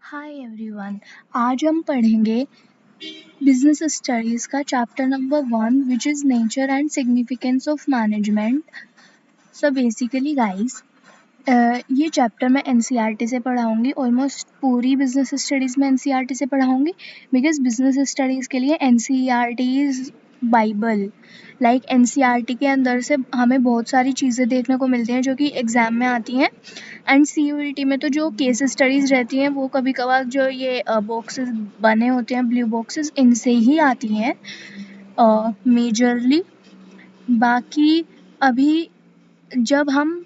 Hi everyone. आज हम पढ़ेंगे बिजनेस स्टडीज का chapter number 1 which is nature and significance of management. So basically guys, ये chapter मैं एनसीईआरटी से पढ़ाऊंगी। ऑलमोस्ट पूरी बिजनेस स्टडीज में एनसीईआरटी से पढ़ाऊंगी बिकॉज बिजनेस स्टडीज के लिए NCERT is Bible. Like NCERT के अंदर से हमें बहुत सारी चीज़ें देखने को मिलती हैं जो कि एग्ज़ाम में आती हैं। एंड सीयूईटी में तो जो केस स्टडीज़ रहती हैं वो कभी कभार जो ये बॉक्सेस बने होते हैं, ब्लू बॉक्सेस, इनसे ही आती हैं मेजरली। बाकी अभी जब हम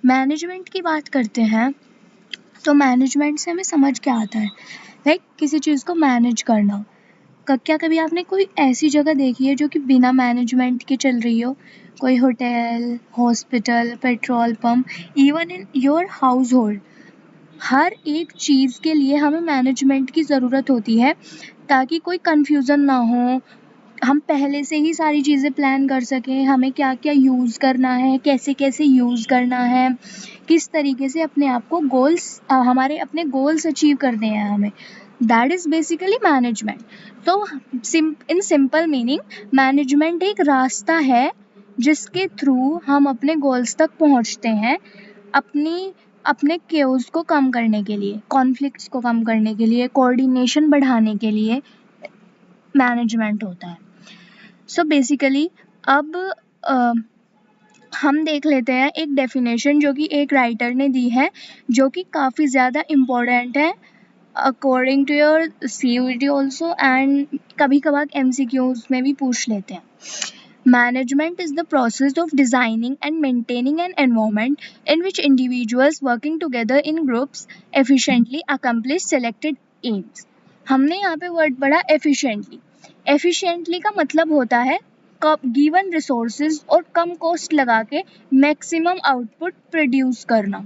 मैनेजमेंट की बात करते हैं तो मैनेजमेंट से हमें समझ क्या आता है? लाइक किसी चीज़ को मैनेज करना। क्या कभी आपने कोई ऐसी जगह देखी है जो कि बिना मैनेजमेंट के चल रही हो? कोई hotel, hospital, petrol pump, even in your household. हर एक चीज़ के लिए हमें मैनेजमेंट की ज़रूरत होती है ताकि कोई कन्फ्यूज़न ना हो, हम पहले से ही सारी चीज़ें प्लान कर सकें, हमें क्या क्या यूज़ करना है, कैसे कैसे यूज़ करना है, किस तरीके से अपने आप को हमारे अपने गोल्स अचीव करने हैं हमें। That is basically management. तो इन सिंपल मीनिंग, मैनेजमेंट एक रास्ता है जिसके थ्रू हम अपने गोल्स तक पहुंचते हैं, अपने केओस को कम करने के लिए, कॉन्फ्लिक्ट्स को कम करने के लिए, कोऑर्डिनेशन बढ़ाने के लिए मैनेजमेंट होता है। सो बेसिकली अब हम देख लेते हैं एक डेफिनेशन जो कि एक राइटर ने दी है, जो कि काफ़ी ज़्यादा इम्पोर्टेंट है according to your CUET also, and कभी कभार एमसीक्यूज में भी पूछ लेते हैं। Management is the process of designing and maintaining an environment in which individuals working together in groups efficiently accomplish selected aims. हमने यहाँ पे वर्ड पढ़ा efficiently. Efficiently का मतलब होता है गिवन रिसोर्सेज और कम कॉस्ट लगा के मैक्सिमम आउटपुट प्रोड्यूस करना।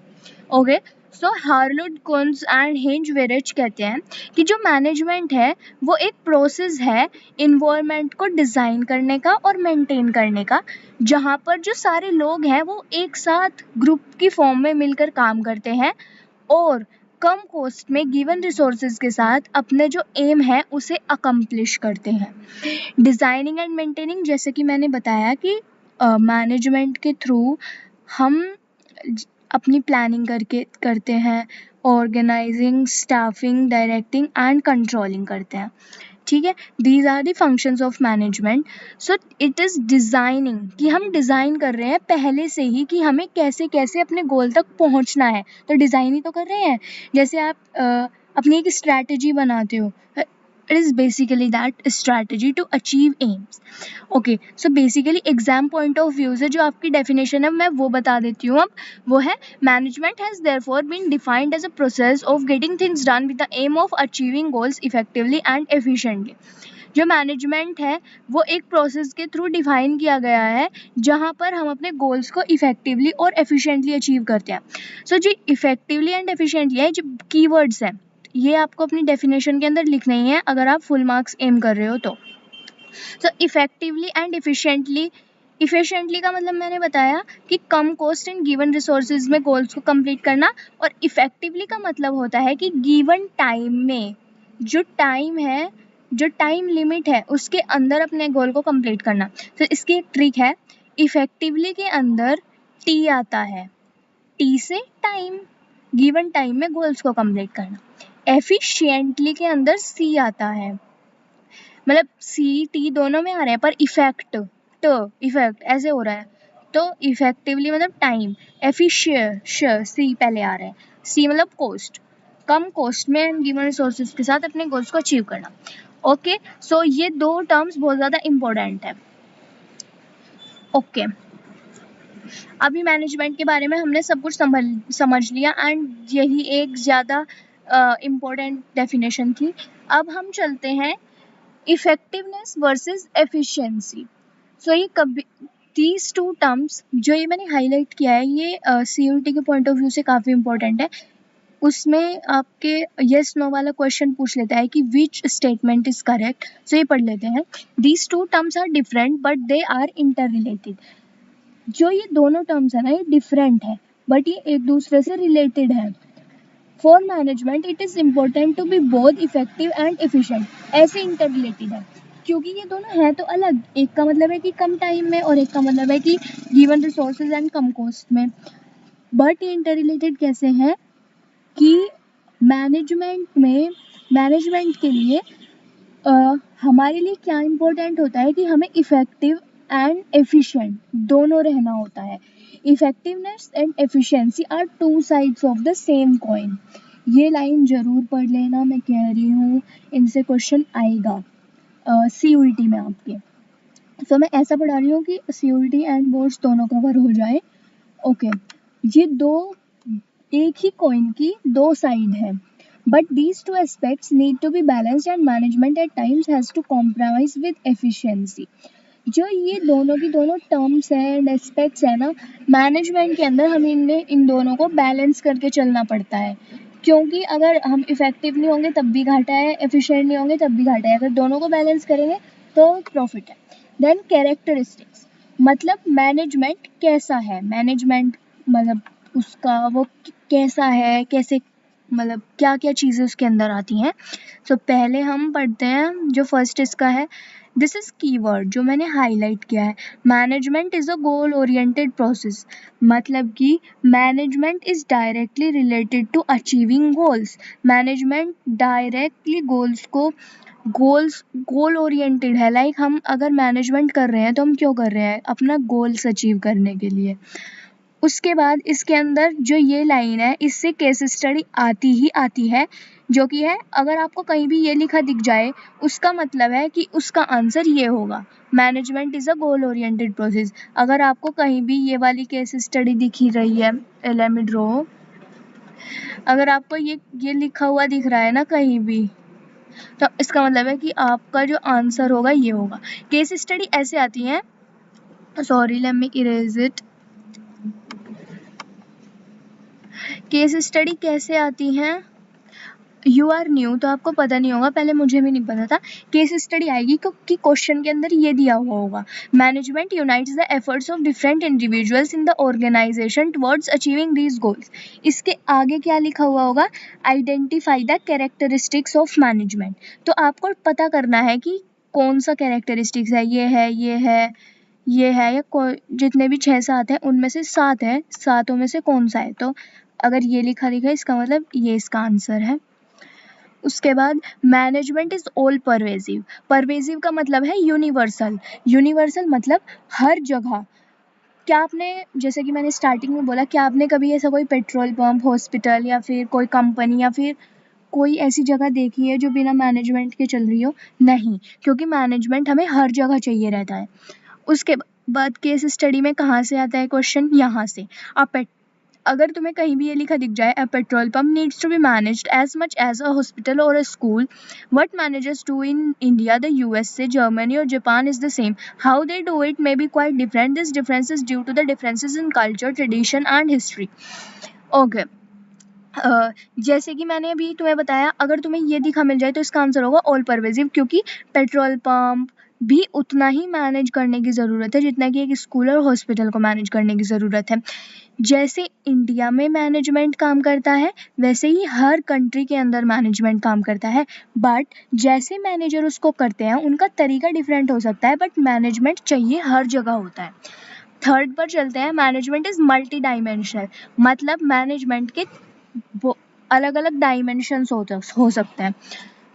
Okay, so Harold Koontz and Heinz Weihrich कहते हैं कि जो मैनेजमेंट है वो एक प्रोसेस है इन्वायरमेंट को डिज़ाइन करने का और मेंटेन करने का, जहाँ पर जो सारे लोग हैं वो एक साथ ग्रुप की फॉर्म में मिलकर काम करते हैं और कम कॉस्ट में गिवन रिसोर्सेज के साथ अपने जो एम है उसे अकम्प्लिश करते हैं। डिज़ाइनिंग एंड मेंटेनिंग, जैसे कि मैंने बताया कि मैनेजमेंट के थ्रू हम अपनी प्लानिंग करते हैं, organising, staffing, directing and controlling करते हैं। ठीक है, these are the functions of management. So it is designing, कि हम डिज़ाइन कर रहे हैं पहले से ही कि हमें कैसे कैसे अपने गोल तक पहुंचना है, तो डिज़ाइन ही तो कर रहे हैं। जैसे आप अपनी एक स्ट्रैटेजी बनाते हो, it is basically that strategy to achieve aims. Okay, so basically exam point of view से जो आपकी डेफिनेशन है मैं वो बता देती हूँ अब। वो है, management has therefore been defined as a process of getting things done with the aim of achieving goals effectively and efficiently. जो मैनेजमेंट है वो एक प्रोसेस के थ्रू डिफाइन किया गया है जहाँ पर हम अपने गोल्स को इफेक्टिवली और एफिशिएंटली अचीव करते हैं। सो जो इफेक्टिवली एंड एफिशिएंटली है, जो कीवर्ड्स हैं, ये आपको अपनी डेफिनेशन के अंदर लिखना ही है अगर आप फुल मार्क्स एम कर रहे हो तो। सो इफेक्टिवली एंड इफिशिएंटली का मतलब मैंने बताया कि कम कॉस्ट एंड गिवन रिसोर्सेज में गोल्स को कंप्लीट करना, और इफेक्टिवली का मतलब होता है कि गिवन टाइम में, जो टाइम है, जो टाइम लिमिट है उसके अंदर अपने गोल को कंप्लीट करना। तो इसकी एक ट्रिक है, इफेक्टिवली के अंदर टी आता है, टी से टाइम, गिवन टाइम में गोल्स को कंप्लीट करना। एफिशिएंटली के अंदर सी आता है, मतलब सी टी दोनों में आ रहे हैं पर इफेक्ट ऐसे हो रहा है, तो इफेक्टिवली मतलब टाइम, सी पहले आ रहा है, सी मतलब कॉस्ट, कम कॉस्ट में गिवन रिसोर्सेज के साथ अपने गोल्स को अचीव करना। ओके, सो ये दो टर्म्स बहुत ज़्यादा इम्पोर्टेंट है। ओके, अभी मैनेजमेंट के बारे में हमने सब कुछ समझ लिया एंड यही एक ज़्यादा इम्पोर्टेंट डेफिनेशन थी। अब हम चलते हैं इफेक्टिवनेस वर्सेस एफिशिएंसी। सो ये दीज टू टर्म्स जो ये मैंने हाईलाइट किया है, ये सीयूईटी के पॉइंट ऑफ व्यू से काफ़ी इंपॉर्टेंट है। उसमें आपके यस नो वाला क्वेश्चन पूछ लेता है कि which statement is correct. So ये पढ़ लेते हैं, these two terms are different but they are interrelated. जो ये दोनों टर्म्स है ना, ये डिफरेंट है बट ये एक दूसरे से रिलेटेड है। For management it is important to be both effective and efficient. ऐसे इंटर रिलेटेड है क्योंकि ये दोनों हैं तो अलग, एक का मतलब है कि कम टाइम में और एक का मतलब है कि given resources and come cost में। बट ये इंटर रिलेटेड कैसे हैं कि मैनेजमेंट के लिए हमारे लिए क्या इम्पोर्टेंट होता है कि हमें इफेक्टिव एंड एफिशिएंट दोनों रहना होता है। Effectiveness and efficiency are two sides of the same coin. ये लाइन जरूर पढ़ लेना, मैं कह रही हूँ इनसे क्वेश्चन आएगा CUET में आपके। तो मैं ऐसा पढ़ा रही हूँ कि CUET एंड बोर्ड्स दोनों कवर हो जाए। ओके, ये दो एक ही कॉइन की दो साइड है, but these two aspects need to be balanced and management at times has to compromise with efficiency। जो ये दोनों की दोनों टर्म्स हैं एंड एस्पेक्ट्स है ना, मैनेजमेंट के अंदर हम इन दोनों को बैलेंस करके चलना पड़ता है, क्योंकि अगर हम इफेक्टिव नहीं होंगे तब भी घाटा है, एफिशिएंट नहीं होंगे तब भी घाटा है। अगर दोनों को बैलेंस करेंगे तो प्रॉफिट है। देन कैरेक्टरिस्टिक्स, मतलब मैनेजमेंट कैसा है, मैनेजमेंट मतलब उसका वो कैसा है, कैसे मतलब क्या क्या चीज़ें उसके अंदर आती हैं। तो पहले हम पढ़ते हैं जो फर्स्ट इसका है, दिस इज कीवर्ड जो मैंने हाईलाइट किया है, management is a goal oriented process. मतलब कि management is directly related to achieving goals. Management directly goal oriented है। लाइक हम अगर मैनेजमेंट कर रहे हैं तो हम क्यों कर रहे हैं, अपना गोल्स अचीव करने के लिए। उसके बाद इसके अंदर जो ये लाइन है इससे केस स्टडी आती ही आती है, जो कि है अगर आपको कहीं भी ये लिखा दिख जाए उसका मतलब है कि उसका आंसर ये होगा, management is a goal oriented process. अगर आपको कहीं भी ये वाली केस स्टडी दिख ही रही है, लेट मी ड्रॉ, अगर आपको ये लिखा हुआ दिख रहा है ना कहीं भी, तो इसका मतलब है कि आपका जो आंसर होगा ये होगा। केस स्टडी ऐसे आती है, sorry let me erase it. Case study कैसे आती हैं, यू आर न्यू तो आपको पता नहीं होगा, पहले मुझे भी नहीं पता था। केस स्टडी आएगी क्योंकि क्वेश्चन के अंदर ये दिया हुआ होगा, management unites the efforts of different individuals in the organisation towards achieving these goals. इसके आगे क्या लिखा हुआ होगा, identify the characteristics of management. तो आपको पता करना है कि कौन सा कैरेक्टरिस्टिक्स है, ये है, ये है, ये है, या जितने भी 6-7 हैं उनमें से 7 है, सातों में से कौन सा है। तो अगर ये लिखा दिखा इसका मतलब ये इसका आंसर है। उसके बाद management is all pervasive. Pervasive का मतलब है यूनिवर्सल। यूनिवर्सल मतलब हर जगह। क्या आपने, जैसे कि मैंने स्टार्टिंग में बोला, क्या आपने कभी ऐसा कोई पेट्रोल पंप, हॉस्पिटल या फिर कोई कंपनी या फिर कोई ऐसी जगह देखी है जो बिना मैनेजमेंट के चल रही हो? नहीं, क्योंकि मैनेजमेंट हमें हर जगह चाहिए रहता है। उसके बाद केस स्टडी में कहाँ से आता है क्वेश्चन, यहाँ से। आप अगर तुम्हें कहीं भी ये लिखा दिख जाए, a petrol pump needs to be managed as much as a hospital और a school, what managers do in India, the USA, Germany और Japan is the same, how they do it may be quite different, this difference is due to the differences in culture, tradition and history. Okay, जैसे कि मैंने अभी तुम्हें बताया, अगर तुम्हें ये दिखा मिल जाए तो इसका आंसर होगा ऑल परवेजिव, क्योंकि पेट्रोल पंप भी उतना ही मैनेज करने की ज़रूरत है जितना कि एक स्कूल और हॉस्पिटल को मैनेज करने की ज़रूरत है। जैसे इंडिया में मैनेजमेंट काम करता है वैसे ही हर कंट्री के अंदर मैनेजमेंट काम करता है, बट जैसे मैनेजर उसको करते हैं उनका तरीका डिफरेंट हो सकता है, बट मैनेजमेंट चाहिए हर जगह होता है। थर्ड पर चलते हैं, मैनेजमेंट इज मल्टी डायमेंशनल। मतलब मैनेजमेंट के अलग अलग डायमेंशंस हो सकते हैं।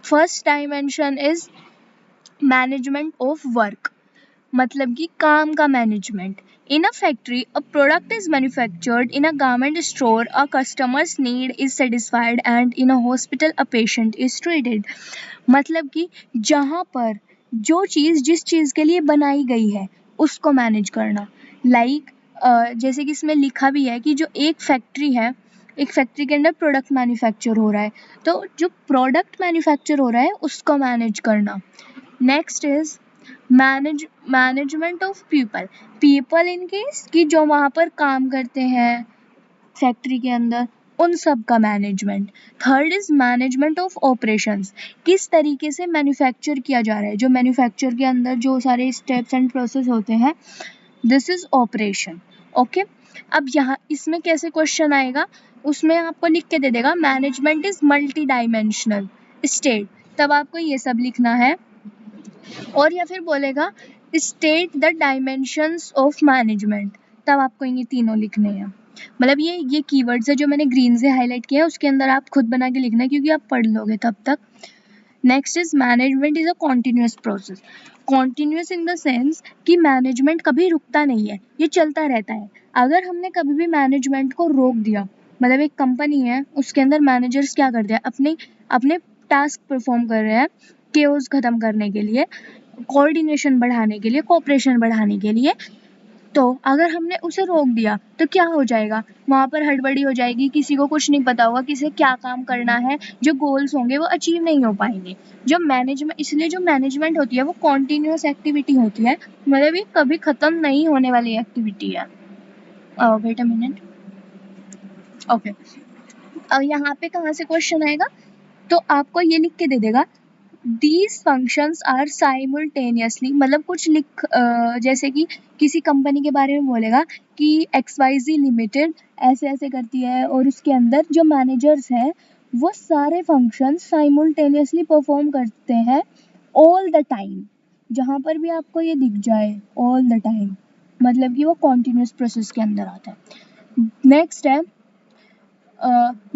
First dimension is management of work, मतलब कि काम का management. In a factory a product is manufactured, in a garment store a customers need is satisfied and in a hospital a patient is treated. मतलब कि जहाँ पर जो चीज़ जिस चीज़ के लिए बनाई गई है उसको मैनेज करना। लाइक जैसे कि इसमें लिखा भी है कि जो एक फैक्ट्री है, एक फैक्ट्री के अंदर प्रोडक्ट मैन्युफैक्चर हो रहा है, तो जो प्रोडक्ट मैन्युफैक्चर हो रहा है उसको मैनेज करना। Next is management of people in case कि जो वहाँ पर काम करते हैं फैक्ट्री के अंदर, उन सब का management. Third is management of operations, किस तरीके से मैन्युफैक्चर किया जा रहा है, जो मैन्युफैक्चर के अंदर जो सारे स्टेप्स एंड प्रोसेस होते हैं, दिस इज ऑपरेशन। ओके, अब यहाँ इसमें कैसे क्वेश्चन आएगा, उसमें आपको लिख के दे देगा management is multi dimensional state, तब आपको ये सब लिखना है। और या फिर बोलेगा state the dimensions of management, तब आपको ये तीनों लिखने हैं। मतलब ये कीवर्ड्स है जो मैंने ग्रीन से हाईलाइट किया है, उसके अंदर आप खुद बना के लिखना है क्योंकि आप पढ़ लोगे तब तक। Next is management is a continuous process. Continuous in the sense कि मैनेजमेंट कभी रुकता नहीं है, ये चलता रहता है। अगर हमने कभी भी मैनेजमेंट को रोक दिया, मतलब एक कंपनी है उसके अंदर मैनेजर्स क्या करते हैं, अपने टास्क परफॉर्म कर रहे हैं केओस खत्म करने के लिए, कोऑर्डिनेशन बढ़ाने के लिए, कोऑपरेशन बढ़ाने के लिए, तो अगर हमने उसे रोक दिया तो क्या हो जाएगा, वहाँ पर हड़बड़ी हो जाएगी, किसी को कुछ नहीं पता होगा किसे क्या काम करना है, जो गोल्स होंगे वो अचीव नहीं हो पाएंगे। जो मैनेजमेंट, इसलिए जो मैनेजमेंट होती है वो कॉन्टिन्यूस एक्टिविटी होती है, मतलब ये कभी खत्म नहीं होने वाली एक्टिविटी है। Wait a minute, okay. यहाँ पे कहाँ से क्वेश्चन आएगा, तो आपको ये लिख के दे देगा These functions are simultaneously, मतलब कुछ लिख जैसे कि किसी कंपनी के बारे में बोलेगा कि XYZ लिमिटेड ऐसे ऐसे करती है और उसके अंदर जो मैनेजर्स हैं वो सारे फंक्शन साइमल्टेनियसली परफॉर्म करते हैं ऑल द टाइम। जहाँ पर भी आपको ये दिख जाए ऑल द टाइम, मतलब कि वो कॉन्टिन्यूस प्रोसेस के अंदर आता है। नेक्स्ट है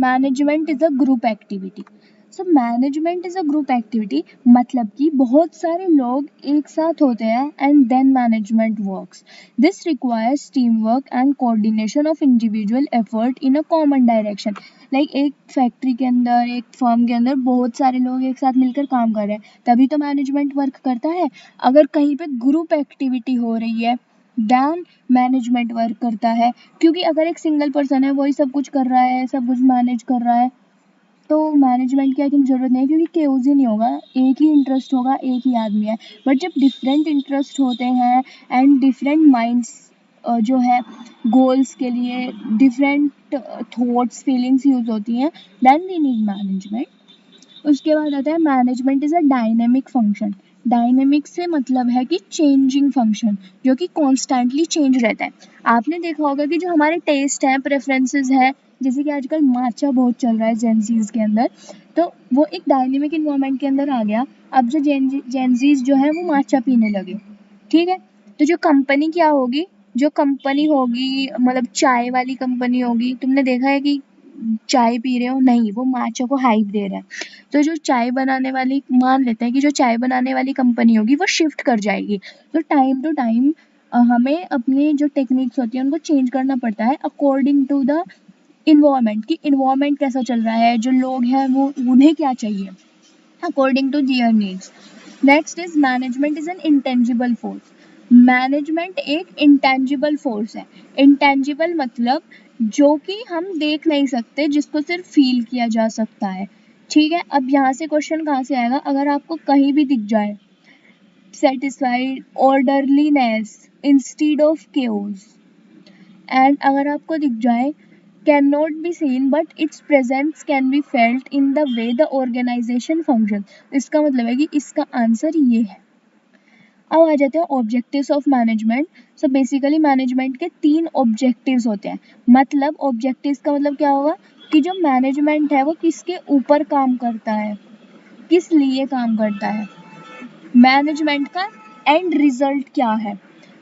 management is a group activity. So management is a group activity, मतलब कि बहुत सारे लोग एक साथ होते हैं and then management works. This requires team work and coordination of individual effort in a common direction. Like एक फैक्ट्री के अंदर, एक फर्म के अंदर बहुत सारे लोग एक साथ मिलकर काम कर रहे हैं, तभी तो मैनेजमेंट वर्क करता है। अगर कहीं पे ग्रुप एक्टिविटी हो रही है देन मैनेजमेंट वर्क करता है, क्योंकि अगर एक सिंगल पर्सन है वही सब कुछ कर रहा है, सब कुछ मैनेज कर रहा है, तो मैनेजमेंट की आई थिंक ज़रूरत नहीं है, क्योंकि केओस ही नहीं होगा, एक ही इंटरेस्ट होगा, एक ही आदमी है। बट जब डिफरेंट इंटरेस्ट होते हैं एंड डिफरेंट माइंड्स जो है गोल्स के लिए डिफरेंट थॉट्स फीलिंग्स यूज होती हैं, देन वी नीड मैनेजमेंट। उसके बाद आता है management is a dynamic function. Dynamic से मतलब है कि चेंजिंग फंक्शन, जो कि कॉन्स्टेंटली चेंज रहता है। आपने देखा होगा कि जो हमारे टेस्ट हैं, प्रेफरेंसेस हैं, जैसे कि आजकल माचा बहुत चल रहा है जेनजीज के अंदर, तो वो एक डायनेमिक इन्वायरमेंट के अंदर आ गया। अब जो जेनजीज जो है वो माचा पीने लगे, ठीक है। तो जो कंपनी क्या होगी, जो कंपनी होगी मतलब चाय वाली कंपनी होगी, तुमने देखा है कि चाय पी रहे हो, नहीं, वो माचा को हाइप दे रहा है। तो जो चाय बनाने वाली, मान लेते हैं कि जो चाय बनाने वाली कंपनी होगी वो शिफ्ट कर जाएगी, तो टाइम टू टाइम हमें अपनी जो टेक्निक्स होती हैं उनको चेंज करना पड़ता है अकॉर्डिंग टू द इन्वायरमेंट, कि इन्वायरमेंट कैसा चल रहा है, जो लोग हैं वो उन्हें क्या चाहिए, according to their needs. Next is management is an intangible force. Management एक इंटेंजिबल फोर्स है। इंटेंजिबल मतलब जो कि हम देख नहीं सकते, जिसको सिर्फ फील किया जा सकता है, ठीक है। अब यहाँ से क्वेश्चन कहाँ से आएगा, अगर आपको कहीं भी दिख जाए satisfied orderliness instead of chaos, and अगर आपको दिख जाए can not be seen but its presence can be felt in the way the organisation function, इसका मतलब है कि इसका आंसर ये है। अब आ जाते हैं objectives of management. So basically management के 3 ऑब्जेक्टिव्स होते हैं। मतलब ऑब्जेक्टिव्स का मतलब क्या होगा कि जो मैनेजमेंट है वो किसके ऊपर काम करता है, किस लिए काम करता है, मैनेजमेंट का एंड रिजल्ट क्या है।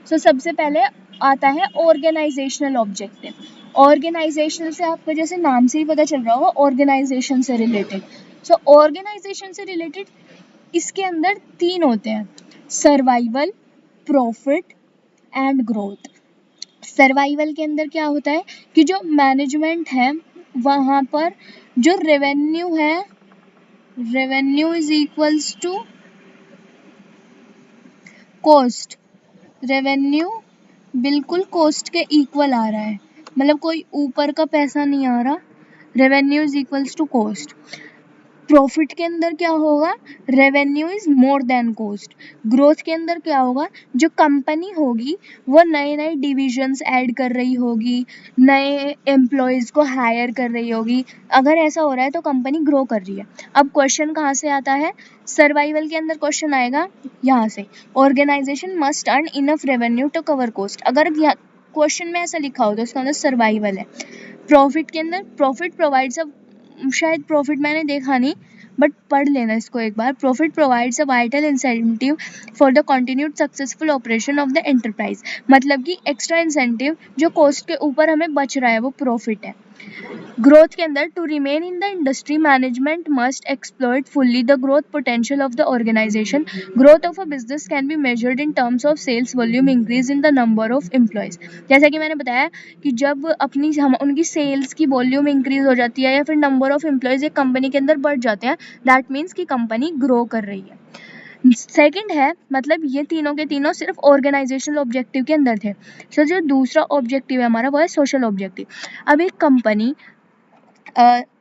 सो सबसे पहले आता है ऑर्गेनाइजेशनल ऑब्जेक्टिव। ऑर्गेनाइजेशन से आपको जैसे नाम से ही पता चल रहा होगा, ऑर्गेनाइजेशन से रिलेटेड। सो ऑर्गेनाइजेशन से रिलेटेड इसके अंदर 3 होते हैं, survival, profit and growth. Survival के अंदर क्या होता है कि जो मैनेजमेंट है वहाँ पर जो रेवेन्यू है, revenue is equals to cost. Revenue बिल्कुल कॉस्ट के इक्वल आ रहा है, मतलब कोई ऊपर का पैसा नहीं आ रहा, revenue is equals to cost. Profit के अंदर क्या होगा, revenue is more than cost. Growth के अंदर क्या होगा, जो कंपनी होगी वो नए नए डिविजन्स ऐड कर रही होगी, नए एम्प्लॉयज़ को हायर कर रही होगी। अगर ऐसा हो रहा है तो कंपनी ग्रो कर रही है। अब क्वेश्चन कहाँ से आता है, सर्वाइवल के अंदर क्वेश्चन आएगा यहाँ से, organisation must earn enough revenue to cover cost. अगर क्वेश्चन में ऐसा लिखा हो तो उसका मतलब सर्वाइवल है। प्रॉफिट के अंदर प्रॉफिट प्रोवाइड्स अ, शायद प्रॉफिट मैंने देखा नहीं बट पढ़ लेना इसको एक बार। Profit provides a vital incentive for the continued successful operation of the enterprise, मतलब कि एक्स्ट्रा इंसेंटिव जो कॉस्ट के ऊपर हमें बच रहा है वो प्रॉफिट है। ग्रोथ के अंदर to remain in the industry management must exploit fully the growth potential of the organisation. Growth of a business can be measured in terms of sales volume increase in the number of employees. जैसा कि मैंने बताया कि जब अपनी उनकी sales की volume increase हो जाती है या फिर नंबर ऑफ एम्प्लॉयज एक कंपनी के अंदर बढ़ जाते हैं, दैट मीन्स कि कंपनी ग्रो कर रही है। सेकंड है, मतलब ये तीनों के तीनों सिर्फ ऑर्गेनाइजेशनल ऑब्जेक्टिव के अंदर थे। सो जो दूसरा ऑब्जेक्टिव है हमारा वो है सोशल ऑब्जेक्टिव। अब एक कंपनी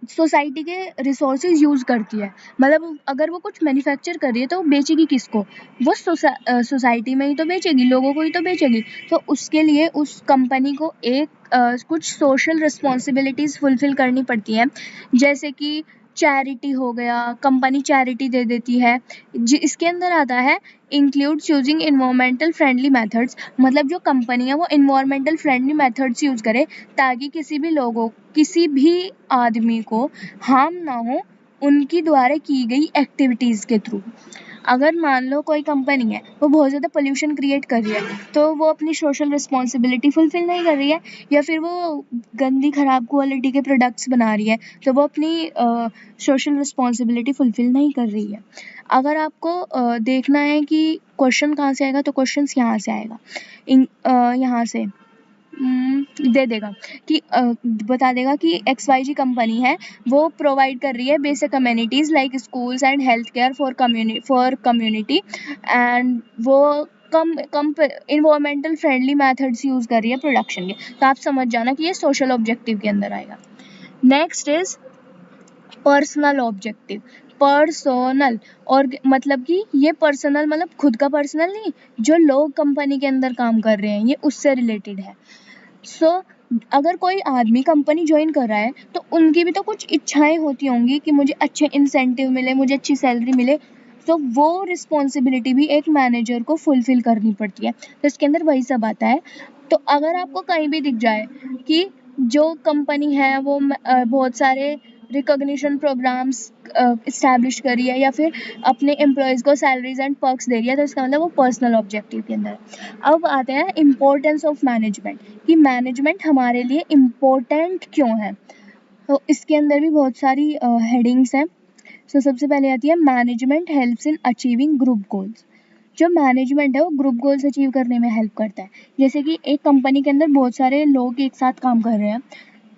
सोसाइटी के रिसोर्सेज यूज़ करती है, मतलब अगर वो कुछ मैन्युफैक्चर कर रही है तो वो बेचेगी किसको? वो सोसाइटी में ही तो बेचेगी, लोगों को ही तो बेचेगी। तो उसके लिए उस कंपनी को एक कुछ सोशल रिस्पॉन्सिबिलिटीज़ फुलफिल करनी पड़ती है, जैसे कि चैरिटी हो गया, कंपनी चैरिटी दे देती है। इसके अंदर आता है include using environmental friendly methods, मतलब जो कंपनी है वो इन्वायरमेंटल फ्रेंडली मेथड्स यूज़ करे ताकि किसी भी आदमी को हार्म ना हो उनकी द्वारा की गई एक्टिविटीज़ के थ्रू। अगर मान लो कोई कंपनी है वो बहुत ज़्यादा पोल्यूशन क्रिएट कर रही है तो वो अपनी सोशल रिस्पॉन्सिबिलिटी फुलफिल नहीं कर रही है, या फिर वो गंदी ख़राब क्वालिटी के प्रोडक्ट्स बना रही है तो वो अपनी सोशल रिस्पॉन्सिबिलिटी फुलफिल नहीं कर रही है। अगर आपको देखना है कि क्वेश्चन कहाँ से आएगा तो क्वेश्चन यहाँ से आएगा, यहाँ से दे देगा कि बता देगा कि XYZ कंपनी है वो प्रोवाइड कर रही है basic communities like schools and health care for community and वो कम इन्वायरमेंटल फ्रेंडली मेथड्स यूज़ कर रही है प्रोडक्शन के। तो आप समझ जाना कि ये सोशल ऑब्जेक्टिव के अंदर आएगा। Next is personal objective. Personal और मतलब कि ये पर्सनल मतलब खुद का पर्सनल नहीं, जो लोग कंपनी के अंदर काम कर रहे हैं ये उससे रिलेटेड है। अगर कोई आदमी कंपनी ज्वाइन कर रहा है तो उनकी भी तो कुछ इच्छाएं होती होंगी कि मुझे अच्छे इंसेंटिव मिले, मुझे अच्छी सैलरी मिले, तो वो रिस्पॉन्सिबिलिटी भी एक मैनेजर को फुलफिल करनी पड़ती है। तो इसके अंदर वही सब आता है। तो अगर आपको कहीं भी दिख जाए कि जो कंपनी है वो बहुत सारे रिकॉग्निशन प्रोग्राम्स इस्टेब्लिश करी है या फिर अपने एम्प्लॉयज़ को सैलरीज एंड पर्क्स दे रही है तो इसका मतलब वो पर्सनल ऑब्जेक्टिव के अंदर। अब आते हैं इम्पोर्टेंस ऑफ मैनेजमेंट, कि मैनेजमेंट हमारे लिए इम्पोर्टेंट क्यों है। तो इसके अंदर भी बहुत सारी हेडिंग्स हैं। सो सबसे पहले आती है management helps in achieving group goals. जो मैनेजमेंट है वो ग्रुप गोल्स अचीव करने में हेल्प करता है। जैसे कि एक कंपनी के अंदर बहुत सारे लोग एक साथ काम कर रहे हैं,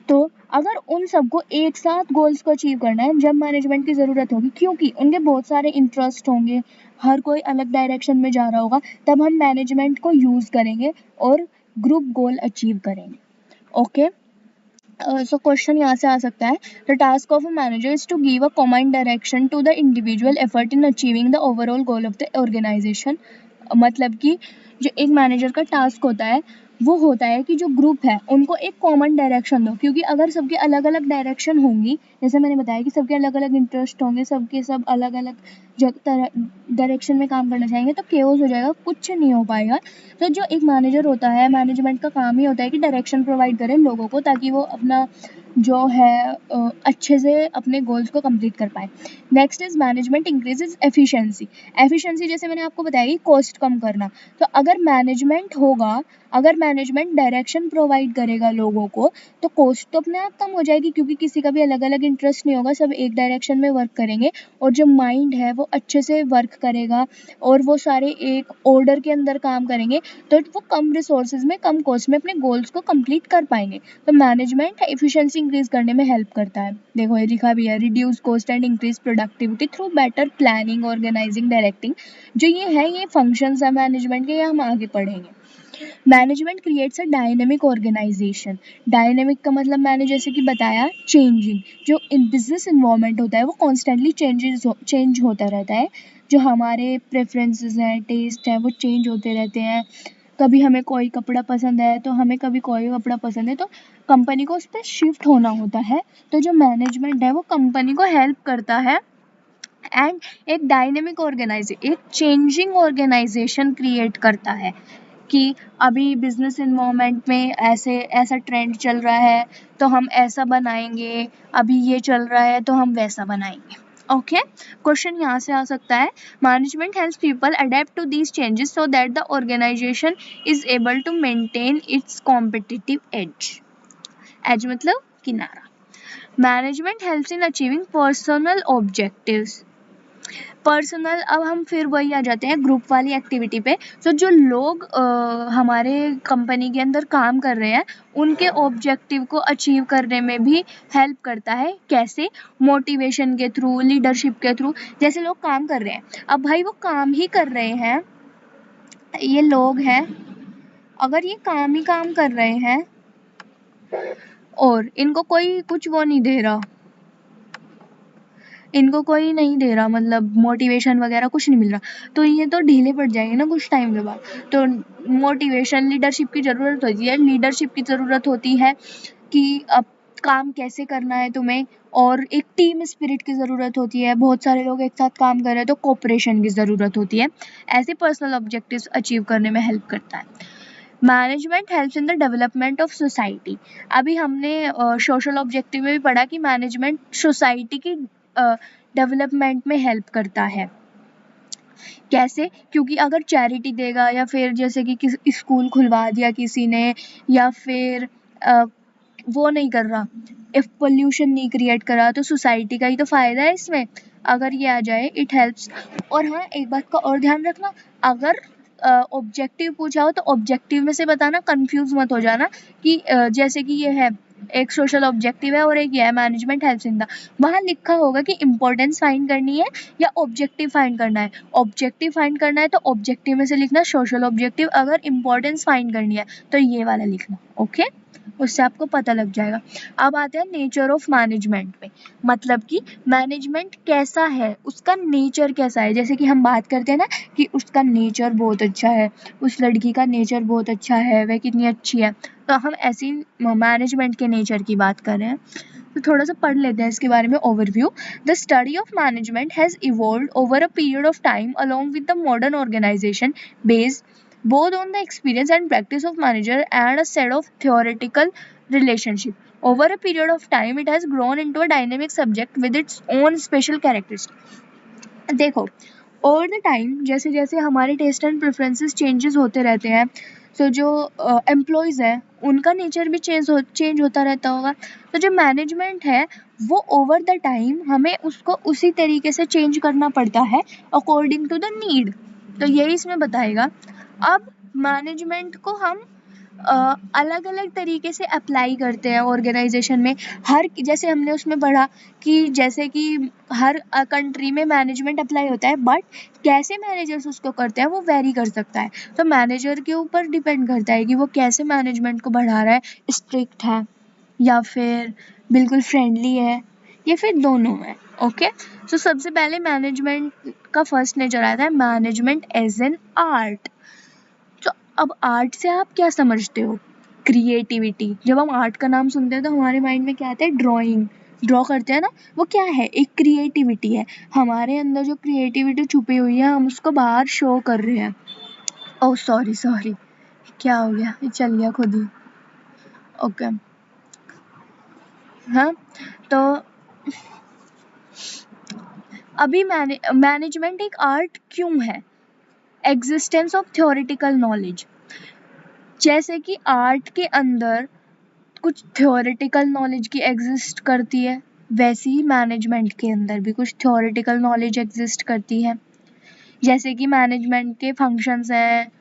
तो अगर उन सबको एक साथ गोल्स को अचीव करना है जब मैनेजमेंट की ज़रूरत होगी, क्योंकि उनके बहुत सारे इंटरेस्ट होंगे, हर कोई अलग डायरेक्शन में जा रहा होगा, तब हम मैनेजमेंट को यूज़ करेंगे और ग्रुप गोल अचीव करेंगे। ओके, सो क्वेश्चन यहाँ से आ सकता है, the task of a manager is to give a common direction to the individual effort in achieving the overall goal of the organisation. मतलब कि जो एक मैनेजर का टास्क होता है वो होता है कि जो ग्रुप है उनको एक कॉमन डायरेक्शन दो, क्योंकि अगर सबके अलग अलग डायरेक्शन होंगी, जैसे मैंने बताया कि सबके अलग अलग इंटरेस्ट होंगे, सबके सब अलग अलग डायरेक्शन में काम करना चाहेंगे तो केओस हो जाएगा, कुछ नहीं हो पाएगा। तो जो एक मैनेजर होता है, मैनेजमेंट का काम ही होता है कि डायरेक्शन प्रोवाइड करें लोगों को ताकि वो अपना जो है अच्छे से अपने गोल्स को कंप्लीट कर पाए। Next is management increases efficiency. Efficiency जैसे मैंने आपको बताया कि कॉस्ट कम करना, तो अगर मैनेजमेंट होगा, अगर मैनेजमेंट डायरेक्शन प्रोवाइड करेगा लोगों को तो कॉस्ट तो अपने आप कम हो जाएगी, क्योंकि किसी का भी अलग अलग इंटरेस्ट नहीं होगा, सब एक डायरेक्शन में वर्क करेंगे और जो माइंड है वो अच्छे से वर्क करेगा और वो सारे एक ऑर्डर के अंदर काम करेंगे, तो वो कम रिसोर्सेज में कम कॉस्ट में अपने गोल्स को कंप्लीट कर पाएंगे। तो मैनेजमेंट एफिशिएंसी इंक्रीज करने में हेल्प करता है। देखो ये लिखा भी है, reduce cost and increase productivity through better planning, organising, directing. जो ये है ये फंक्शंस है मैनेजमेंट के, ये हम आगे पढ़ेंगे। Management creates a dynamic organisation. Dynamic का मतलब मैंने जैसे कि बताया चेंजिंग, जो बिजनेस इन्वायरमेंट होता है वो कॉन्स्टेंटली चेंज होता रहता है। जो हमारे प्रेफरेंसेस हैं, टेस्ट है, वो चेंज होते रहते हैं। कभी हमें कोई कपड़ा पसंद है तो हमें कभी कोई कपड़ा पसंद है, तो कंपनी को उस पर शिफ्ट होना होता है। तो जो मैनेजमेंट है वो कंपनी को हेल्प करता है एंड एक डायनेमिक एक चेंजिंग ऑर्गेनाइजेशन क्रिएट करता है। कि अभी बिजनेस इन्वायरमेंट में ऐसा ट्रेंड चल रहा है तो हम ऐसा बनाएंगे, अभी ये चल रहा है तो हम वैसा बनाएंगे। ओके, क्वेश्चन यहाँ से आ सकता है, management helps people adapt to these changes so that the organisation is able to maintain its competitive edge. Edge मतलब किनारा। Management helps in achieving personal objectives. Personal, अब हम फिर वही आ जाते हैं ग्रुप वाली एक्टिविटी पे। तो जो लोग हमारे कंपनी के अंदर काम कर रहे हैं उनके ऑब्जेक्टिव को अचीव करने में भी हेल्प करता है। कैसे? मोटिवेशन के थ्रू, लीडरशिप के थ्रू। जैसे लोग काम कर रहे हैं, अब भाई वो काम ही कर रहे हैं, ये लोग हैं, अगर ये काम ही काम कर रहे हैं और इनको कोई कुछ वो नहीं दे रहा, इनको कोई नहीं दे रहा, मतलब मोटिवेशन वगैरह कुछ नहीं मिल रहा, तो ये तो ढीले पड़ जाएंगे ना कुछ टाइम के बाद। तो मोटिवेशन, लीडरशिप की ज़रूरत होती है। लीडरशिप की ज़रूरत होती है कि अब काम कैसे करना है तुम्हें, और एक टीम स्पिरिट की ज़रूरत होती है। बहुत सारे लोग एक साथ काम कर रहे हैं तो कोऑपरेशन की ज़रूरत होती है। ऐसे पर्सनल ऑब्जेक्टिव्स अचीव करने में हेल्प करता है। Management helps in the development of society. अभी हमने सोशल ऑब्जेक्टिव में भी पढ़ा कि मैनेजमेंट सोसाइटी की डेवलपमेंट में हेल्प करता है। कैसे? क्योंकि अगर चैरिटी देगा या फिर जैसे कि स्कूल खुलवा दिया किसी ने, या फिर वो नहीं कर रहा, इफ पोल्यूशन नहीं क्रिएट करा, तो सोसाइटी का ही तो फायदा है इसमें अगर ये आ जाए। It helps. और हाँ, एक बात का और ध्यान रखना, अगर ऑब्जेक्टिव पूछा हो तो ऑब्जेक्टिव में से बताना, कंफ्यूज मत हो जाना कि जैसे कि ये है एक सोशल ऑब्जेक्टिव है और एक ये है मैनेजमेंट हेल्प्स इन द, वहाँ लिखा होगा कि इंपॉर्टेंस फाइंड करनी है या ऑब्जेक्टिव फाइंड करना है। ऑब्जेक्टिव फाइंड करना है तो ऑब्जेक्टिव में से लिखना सोशल ऑब्जेक्टिव, अगर इंपॉर्टेंस फाइंड करनी है तो ये वाला लिखना। ओके, उससे आपको पता लग जाएगा। अब आते हैं नेचर ऑफ मैनेजमेंट पे, मतलब कि मैनेजमेंट कैसा है, उसका नेचर कैसा है। जैसे कि हम बात करते हैं ना कि उसका नेचर बहुत अच्छा है, उस लड़की का नेचर बहुत अच्छा है, वह कितनी अच्छी है, तो हम ऐसी मैनेजमेंट के नेचर की बात कर रहे हैं। तो थोड़ा सा पढ़ लेते हैं इसके बारे में overview. The study of management has evolved over a period of time along with the modern organisation based both on the experience and practice of manager and a set of theoretical relationship. Over a period of time, it has grown into a dynamic subject with its own special characteristics. देखो, over the time जैसे जैसे हमारे test and preferences changes होते रहते हैं, तो जो employees हैं उनका नेचर भी चेंज होता रहता होगा। तो जो मैनेजमेंट है वो ओवर द टाइम हमें उसको उसी तरीके से चेंज करना पड़ता है अकॉर्डिंग टू द नीड। तो यही इसमें बताएगा। अब मैनेजमेंट को हम अलग अलग तरीके से अप्लाई करते हैं ऑर्गेनाइजेशन में। हर, जैसे हमने उसमें पढ़ा कि जैसे कि हर कंट्री में मैनेजमेंट अप्लाई होता है, बट कैसे मैनेजर्स उसको करते हैं वो वेरी कर सकता है। तो मैनेजर के ऊपर डिपेंड करता है कि वो कैसे मैनेजमेंट को बढ़ा रहा है, स्ट्रिक्ट है या फिर बिल्कुल फ्रेंडली है या फिर दोनों है। ओके, तो सबसे पहले मैनेजमेंट का फर्स्ट नेचर आता है मैनेजमेंट एज एन आर्ट। तो अब आर्ट से आप क्या समझते हो? क्रिएटिविटी। जब हम आर्ट का नाम सुनते हैं तो हमारे माइंड में क्या आता है? ड्राइंग, ड्रॉ करते हैं ना, वो क्या है? एक क्रिएटिविटी है। हमारे अंदर जो क्रिएटिविटी छुपी हुई है हम उसको बाहर शो कर रहे हैं। ओह सॉरी सॉरी, क्या हो गया? ये चल गया खुद ही। ओके, हाँ, तो अभी मैनेजमेंट एक आर्ट क्यों है? Existence of theoretical knowledge. जैसे कि आर्ट के अंदर कुछ थ्योरेटिकल नॉलेज की एग्जिस्ट करती है, वैसे ही मैनेजमेंट के अंदर भी कुछ थ्योरेटिकल नॉलेज एग्जिस्ट करती है। जैसे कि मैनेजमेंट के फंक्शंस हैं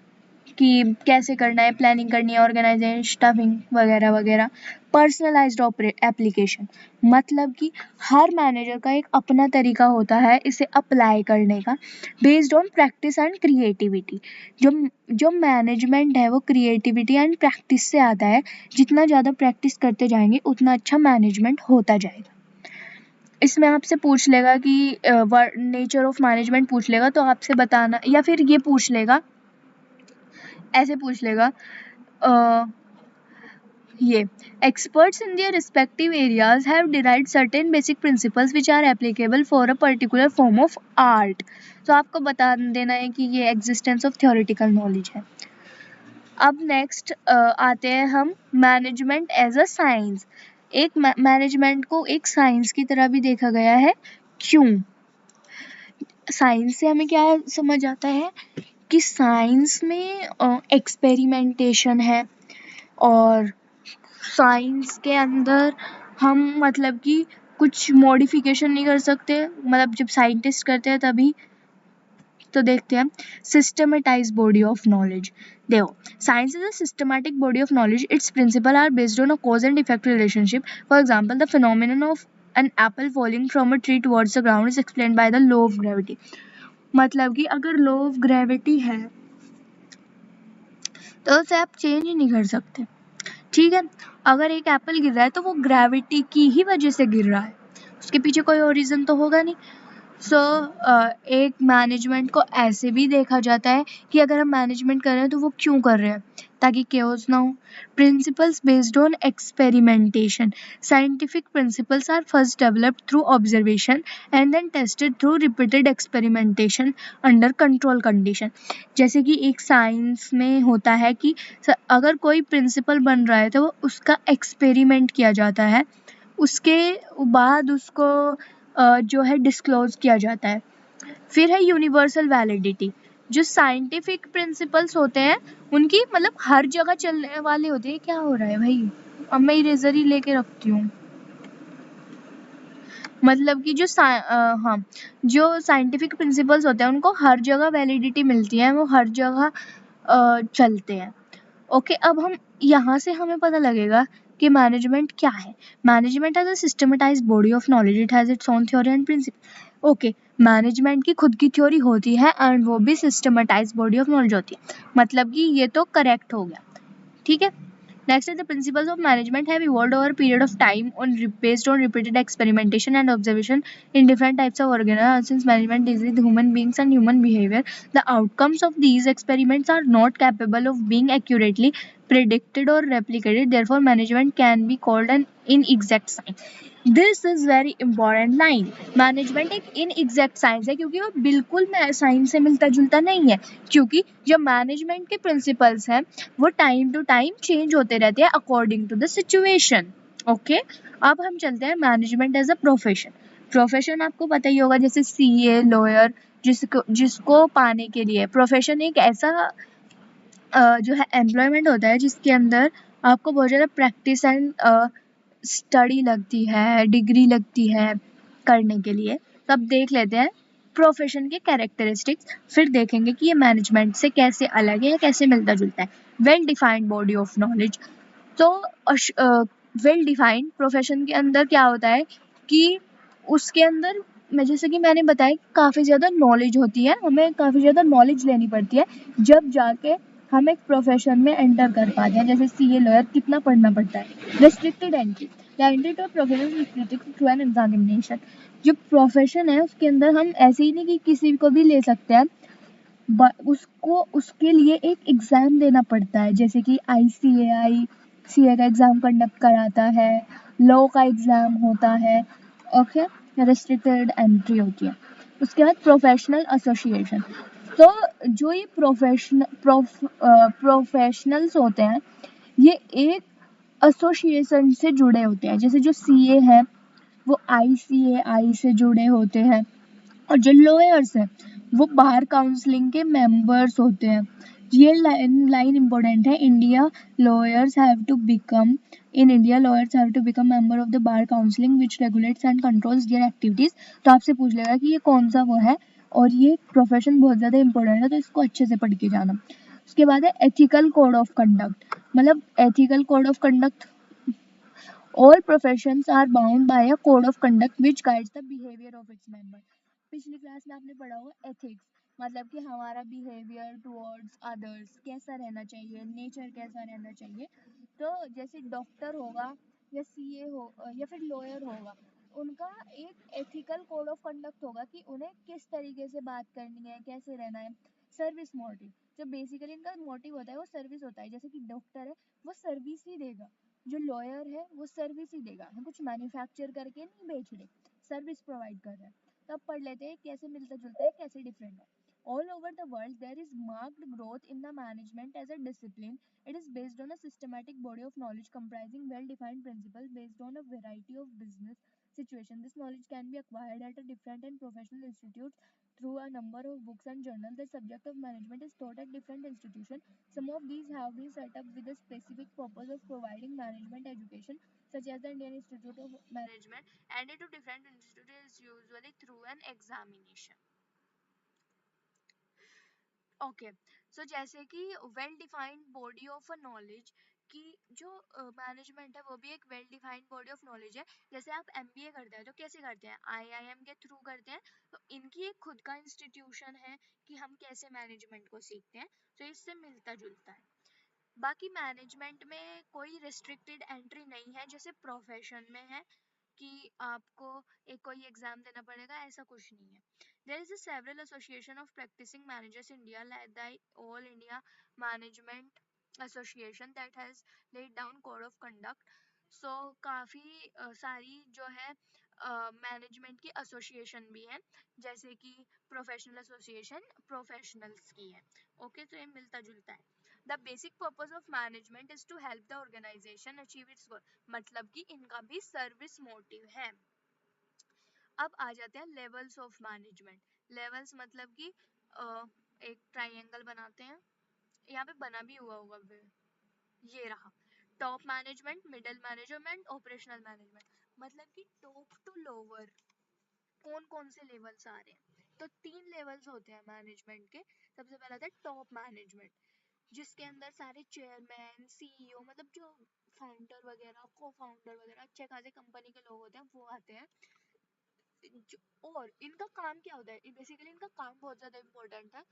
कि कैसे करना है, प्लानिंग करनी है, ऑर्गेनाइजेशन, स्टाफिंग वगैरह वगैरह। पर्सनलाइज्ड एप्लीकेशन, मतलब कि हर मैनेजर का एक अपना तरीका होता है इसे अप्लाई करने का, based on practice and creativity. जो जो मैनेजमेंट है वो क्रिएटिविटी एंड प्रैक्टिस से आता है। जितना ज़्यादा प्रैक्टिस करते जाएंगे उतना अच्छा मैनेजमेंट होता जाएगा। इसमें आपसे पूछ लेगा कि नेचर ऑफ मैनेजमेंट पूछ लेगा तो आपसे बताना, या फिर ये पूछ लेगा, ऐसे पूछ लेगा, ये experts in their respective areas have derived certain basic principles which are applicable for a particular form of art. तो आपको बता देना है कि ये existence of theoretical knowledge है। अब नेक्स्ट आते हैं हम मैनेजमेंट एज अ साइंस। एक मैनेजमेंट को एक साइंस की तरह भी देखा गया है। क्यों? साइंस से हमें क्या समझ आता है कि साइंस में एक्सपेरिमेंटेशन है, और साइंस के अंदर हम मतलब कि कुछ मॉडिफिकेशन नहीं कर सकते, मतलब जब साइंटिस्ट करते हैं तभी। तो देखते हैं सिस्टमेटाइज बॉडी ऑफ नॉलेज। देखो, science is a systematic body of knowledge. Its principle are based on a cause and effect relationship. For example, the phenomenon of an apple falling from a tree towards the ground is explained by the law of gravity. मतलब कि अगर law of gravity है तो उसे आप change ही नहीं कर सकते, ठीक है। अगर एक एप्पल गिर रहा है तो वो ग्रेविटी की ही वजह से गिर रहा है, उसके पीछे कोई और रीजन तो होगा नहीं। सो एक मैनेजमेंट को ऐसे भी देखा जाता है कि अगर हम मैनेजमेंट कर रहे हैं तो वो क्यों कर रहे हैं, ताकि केओस ना हो। Principles based on experimentation. Scientific principles are first developed through observation and then tested through repeated experimentation under control condition. जैसे कि एक साइंस में होता है कि अगर कोई प्रिंसिपल बन रहा है तो उसका एक्सपेरिमेंट किया जाता है, उसके बाद उसको जो है डिस्क्लोज किया जाता है। फिर है यूनिवर्सल वैलिडिटी। जो साइंटिफिक प्रिंसिपल्स होते हैं उनकी मतलब हर जगह चलने वाले होते हैं। क्या हो रहा है भाई? अब मैं इरेजर ही लेके रखती हूँ। मतलब कि हाँ, जो साइंटिफिक प्रिंसिपल्स होते हैं उनको हर जगह वैलिडिटी मिलती है, वो हर जगह चलते हैं। ओके, अब हम यहाँ से हमें पता लगेगा कि मैनेजमेंट क्या है। Management as a systematized body of knowledge, it has its own theory and principle. Okay, management की खुद की थ्योरी होती है एंड वो भी सिस्टमेटाइज्ड बॉडी ऑफ नॉलेज होती है। मतलब कि ये तो करेक्ट हो गया, ठीक है। Next is the principles of management have evolved over a period of time based on repeated experimentation and observation in different types of organisms. Since management deals with human beings and human behavior, the outcomes of these experiments are not capable of being accurately predicted or replicated. Therefore, management can be called an inexact science. This is very important line. Management एक इनएग्जैक्ट science है क्योंकि वो बिल्कुल science से मिलता जुलता नहीं है, क्योंकि जो मैनेजमेंट के प्रिंसिपल्स हैं वो टाइम टू टाइम चेंज होते रहते हैं according to the situation. Okay, अब हम चलते हैं management as a profession. Profession आपको पता ही होगा, जैसे सीए, लॉयर, जिसको पाने के लिए प्रोफेशन एक ऐसा जो है एम्प्लॉयमेंट होता है जिसके अंदर आपको बहुत ज़्यादा प्रैक्टिस एंड स्टडी लगती है, डिग्री लगती है करने के लिए। तब देख लेते हैं प्रोफेशन के कैरेक्टरिस्टिक्स, फिर देखेंगे कि ये मैनेजमेंट से कैसे अलग है या कैसे मिलता जुलता है। Well defined body of knowledge. तो वेल डिफाइंड प्रोफेशन के अंदर क्या होता है कि उसके अंदर मैं जैसे कि मैंने बताया काफ़ी ज़्यादा नॉलेज होती है, हमें काफ़ी ज़्यादा नॉलेज लेनी पड़ती है जब जाके हम एक प्रोफेशन में एंटर कर पाते हैं। जैसे सीए, लॉयर, कितना पढ़ना पड़ता है। Restricted entry, the entry to profession is restricted through an examination. जो प्रोफेशन है उसके अंदर हम ऐसे ही नहीं कि किसी को भी ले सकते हैं, उसको उसके लिए एक एग्ज़ाम देना पड़ता है। जैसे कि ICAI सीए का एग्ज़ाम कंडक्ट कराता है, लॉ का एग्ज़ाम होता है। ओके, रेस्ट्रिक्टेड एंट्री होती है। उसके बाद प्रोफेशनल एसोसिएशन। तो जो ये प्रोफेशनल्स होते हैं ये एक एसोसिएशन से जुड़े होते हैं। जैसे जो सीए है वो ICAI से जुड़े होते हैं, और जो लॉयर्स हैं वो बार काउंसलिंग के मेंबर्स होते हैं। ये लाइन इंपॉर्टेंट है। Lawyers have to become in India lawyers have to become member of the bar council which regulates and controls their activities. तो आपसे पूछ लेगा कि ये कौन सा वो है, और ये प्रोफेशन बहुत ज़्यादा इंपॉर्टेंट है तो इसको अच्छे से पढ़ के जाना। उसके बाद है एथिकल कोड ऑफ कंडक्ट। मतलब ethical code of conduct, all professions are bound by a code of conduct which guides the behavior of its member। पिछली क्लास में आपने पढ़ा होगा एथिक्स, मतलब कि हमारा बिहेवियर टुवर्ड्स अदर्स कैसा रहना चाहिए, नेचर कैसा रहना चाहिए। तो जैसे डॉक्टर होगा या सीए हो या फिर लॉयर होगा, उनका एक एथिकल कोड ऑफ कंडक्ट होगा कि उन्हें किस तरीके से बात करनी है, कैसे रहना है। सर्विस मोटिव, जो बेसिकली इनका मोटिव होता है वो सर्विस होता है। जैसे कि डॉक्टर है वो सर्विस ही देगा, जो लॉयर है वो सर्विस ही देगा, हम कुछ मैन्युफैक्चर करके नहीं बेच रहे, सर्विस प्रोवाइड कर रहे हैं। तब पढ़ लेते हैं कैसे मिलता जुलता है, कैसे डिफरेंट है। All over the world, there is marked growth in the management as a discipline. It is based on a systematic body of knowledge comprising well-defined principles based on a variety of business situations. This knowledge can be acquired at a different and professional institutes through a number of books and journals. The subject of management is taught at different institutions. Some of these have been set up with the specific purpose of providing management education, such as the Indian Institute of Management, and to different institutes usually through an examination. Okay so जैसे कि well defined body of a knowledge कि जो management है वो भी एक well defined body of knowledge है. जैसे आप एमबीए करते हैं तो कैसे करते हैं, आईआईएम के थ्रू करते हैं. तो इनकी एक खुद का इंस्टीट्यूशन है कि हम कैसे मैनेजमेंट को सीखते हैं, तो इससे मिलता जुलता है. बाकी मैनेजमेंट में कोई रिस्ट्रिक्टेड एंट्री नहीं है जैसे प्रोफेशन में है कि आपको एक कोई एग्जाम देना पड़ेगा, ऐसा कुछ नहीं है. There is a several association of practicing managers India like the All India Management Association that has laid down code of conduct. So काफ़ी सारी जो है मैनेजमेंट की एसोसिएशन भी है, जैसे कि प्रोफेशनल एसोसिएशन प्रोफेशनल्स की है. ओके तो ये मिलता जुलता है. The basic purpose of management is to help the organisation achieve its goal. मतलब कि इनका भी सर्विस मोटिव है. अब आ जाते हैं लेवल्स ऑफ मैनेजमेंट. लेवल्स मतलब कि एक ट्राइंगल बनाते हैं, यहाँ पे बना भी हुआ होगा, ये रहा. Top management, middle management, operational management. मतलब कि टॉप टू लोअर कौन कौन से लेवल्स आ रहे हैं. तो 3 लेवल्स होते हैं मैनेजमेंट के. सबसे पहला था टॉप मैनेजमेंट, जिसके अंदर सारे चेयरमैन, सीईओ, मतलब जो फाउंडर वगैरह, को फाउंडर वगैरह, अच्छे खासे कंपनी के लोग होते हैं, वो आते हैं. और इनका काम क्या होता है, बेसिकली इनका काम बहुत ज़्यादा इम्पोर्टेंट है.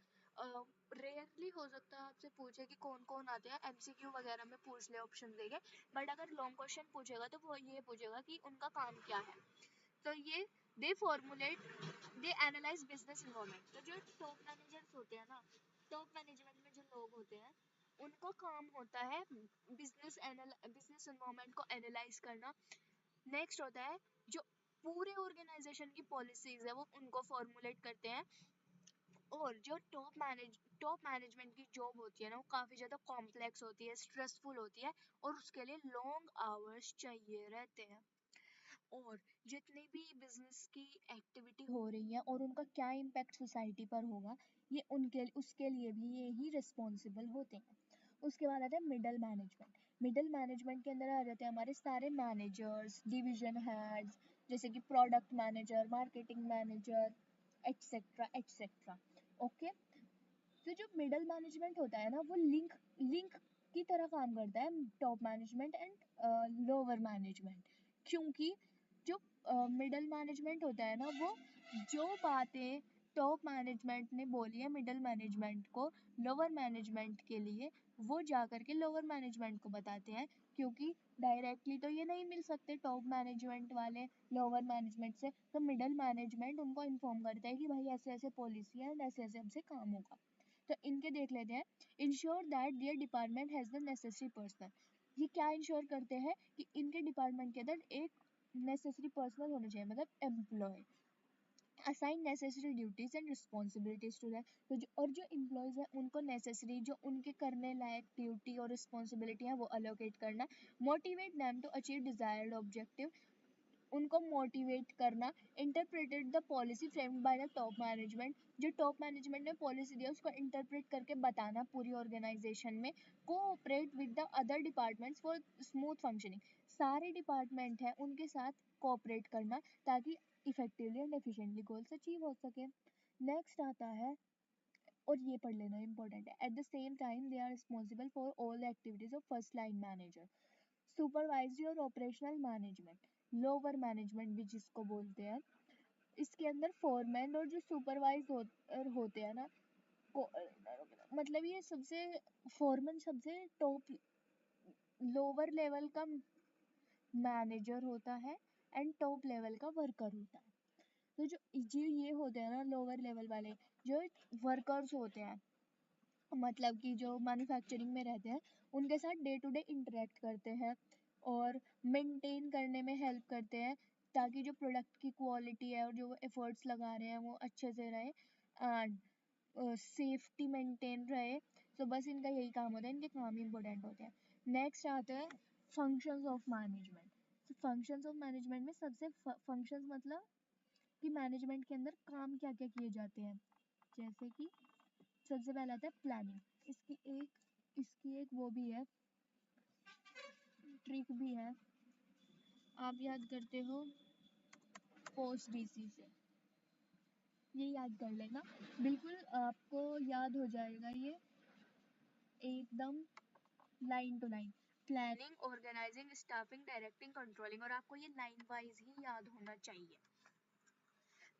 रेयरली हो सकता है आपसे पूछे कि कौन कौन आते हैं, एमसीक्यू वगैरह में पूछ ले, ऑप्शन देंगे. बट अगर लॉन्ग क्वेश्चन पूछेगा तो वो ये पूछेगा कि उनका काम क्या है. तो ये दे फॉर्मुलेट, दे एनालाइज बिजनेस इन्वायरमेंट. तो जो टॉप मैनेजर्स होते हैं ना, टॉप मैनेजमेंट में जो लोग होते हैं, उनका काम होता है बिजनेस इन्वायरमेंट को एनालाइज करना. नेक्स्ट होता है जो पूरे ऑर्गेनाइजेशन की पॉलिसीज है वो उनको फॉर्मुलेट करते हैं. और जो टॉप मैनेजमेंट की जॉब होती है ना, वो काफ़ी ज़्यादा कॉम्प्लेक्स होती है, स्ट्रेसफुल होती है, और उसके लिए लॉन्ग आवर्स चाहिए रहते हैं. और जितनी भी बिजनेस की एक्टिविटी हो रही है और उनका क्या इम्पैक्ट सोसाइटी पर होगा, ये उनके उसके लिए भी ये ही रिस्पॉन्सिबल होते हैं. उसके बाद आता है मिडल मैनेजमेंट. मिडल मैनेजमेंट के अंदर आ जाते हैं हमारे सारे मैनेजर्स, डिवीजन हेड्स, जैसे कि product manager, marketing manager, etcetera etcetera. Okay. तो जो मिडल मैनेजमेंट होता है ना, वो लिंक लिंक की तरह काम करता है top management and lower management. क्योंकि जो मिडल मैनेजमेंट होता है ना, वो जो बातें टॉप मैनेजमेंट ने बोली है मिडल मैनेजमेंट को लोअर मैनेजमेंट के लिए, वो जा कर के लोअर मैनेजमेंट को बताते हैं. क्योंकि डायरेक्टली तो ये नहीं मिल सकते टॉप मैनेजमेंट वाले लोअर मैनेजमेंट से, तो मिडल मैनेजमेंट उनको इन्फॉर्म करता है कि भाई ऐसे ऐसे पॉलिसी है एंड ऐसे ऐसे हमसे काम होगा. तो इनके देख लेते हैं. Ensure that there department has the necessary personal. ये क्या इंश्योर करते हैं कि इनके डिपार्टमेंट के अंदर एक नेसेसरी पर्सनल होना चाहिए, मतलब employ. Assign necessary duties and responsibilities to that. तो जो एम्प्लॉयज़ हैं उनको नेसेसरी जो उनके करने लायक ड्यूटी और रिस्पॉन्सिबिलिटी है वो अलोकेट करना. Motivate them to achieve desired objective. उनको मोटिवेट करना. Interpreted the policy framed by the top management. जो टॉप मैनेजमेंट ने पॉलिसी दी है उसको इंटरप्रेट करके बताना पूरी ऑर्गेनाइजेशन में. Cooperate with the other departments for smooth functioning. सारे डिपार्टमेंट हैं उनके साथ कोऑपरेट करना ताकि effectively and efficiently goals achieve हो सके. नेक्स्ट आता है, और ये पढ़ लेना इंपॉर्टेंट है. At the same time they are responsible for all the activities of first line manager. Supervisory और ऑपरेशनल मैनेजमेंट, लोअर मैनेजमेंट भी जिसको बोलते हैं. इसके अंदर फोरमैन और जो सुपरवाइज होते हैं ना, मतलब ये सबसे, फोरमैन सबसे टॉप लोअर लेवल का मैनेजर होता है एंड टॉप लेवल का वर्कर होता है. तो जो ये होते हैं ना लोअर लेवल वाले, जो वर्कर्स होते हैं, मतलब कि जो मैन्युफैक्चरिंग में रहते हैं, उनके साथ डे टू डे इंटरेक्ट करते हैं और मेंटेन करने में हेल्प करते हैं ताकि जो प्रोडक्ट की क्वालिटी है और जो वो एफर्ट्स लगा रहे हैं वो अच्छे से रहे. एंड सेफ्टी मेंटेन रहे। तो बस इनका यही काम होता है, इनके काम ही इंपॉर्टेंट होते हैं। नेक्स्ट आता है फंक्शंस ऑफ मैनेजमेंट। तो फंक्शंस ऑफ मैनेजमेंट में सबसे फंक्शंस मतलब कि मैनेजमेंट के अंदर काम क्या क्या किए जाते हैं। जैसे कि सबसे पहला आता है प्लानिंग। इसकी एक वो भी है, ट्रिक भी है, आप याद करते हो पोस्ट डीसी से, ये याद कर लेना, बिल्कुल आपको याद हो जाएगा ये एकदम line to line. Planning, organising, staffing, directing, controlling, और आपको ये लाइन वाइज ही याद होना चाहिए।